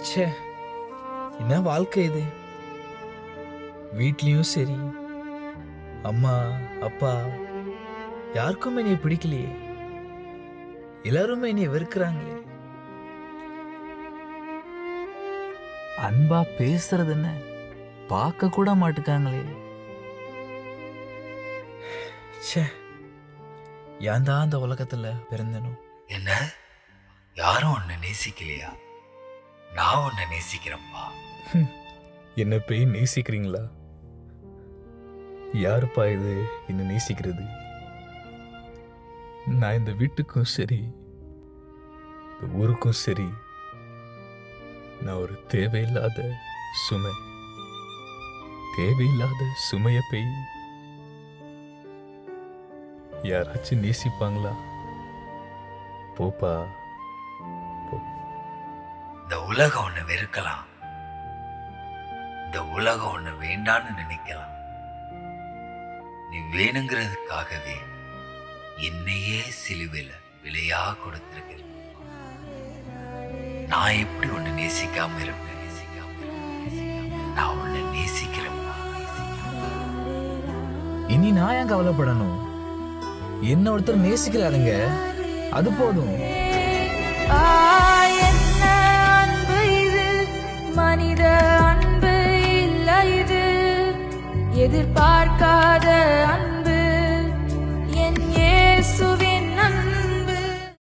ச்சே, என்ன வாழ்க்கை இது! வீட்லயும் சரி, அம்மா அப்பா யாருக்குமே என்னைய பிடிக்கலையே. எல்லாருமே என்னைய வெறுக்கிறாங்களே. அன்பா பேசுறது என்ன, பார்க்க கூட மாட்டுக்காங்களே. ச்சே, ஏன் தான் அந்த உலகத்துல பிறந்தனோ. என்ன யாரும் உன்னை நேசிக்கலையா? நான் உன்னை நேசிக்கிறேன்ப்பா. என்ன போய் நேசிக்கிறீங்களா? யாருப்பா இது என்ன நேசிக்கிறது? நான் இந்த வீட்டுக்கும் சரி, இந்த ஊருக்கும் சரி, நான் ஒரு தேவையில்லாத சுமை. தேவையில்லாத சுமைய போய் யாராச்சும் நேசிப்பாங்களா? போப்பா போ. இந்த உலகம் உன்னை வெறுக்கலாம், இந்த உலகம் உன்னை வேண்டான்னு நினைக்கலாம். நீ வேணுங்கிறதுக்காகவே என்னையே சிலுவையில விலையா கொடுத்திருக்க. நான் எப்படி உன்னை நேசிக்காம இருப்பேன்? நான் உன்னை நேசிக்கிறேன். இனி நான் ஏன் கவலைப்படணும்? என்ன ஒருத்தர் நேசிக்கிறாருங்க, அது போதும். என்ன அன்பு இது, மனித அன்பு இல்ல இது, எதிர்பார்க்காத அன்பு.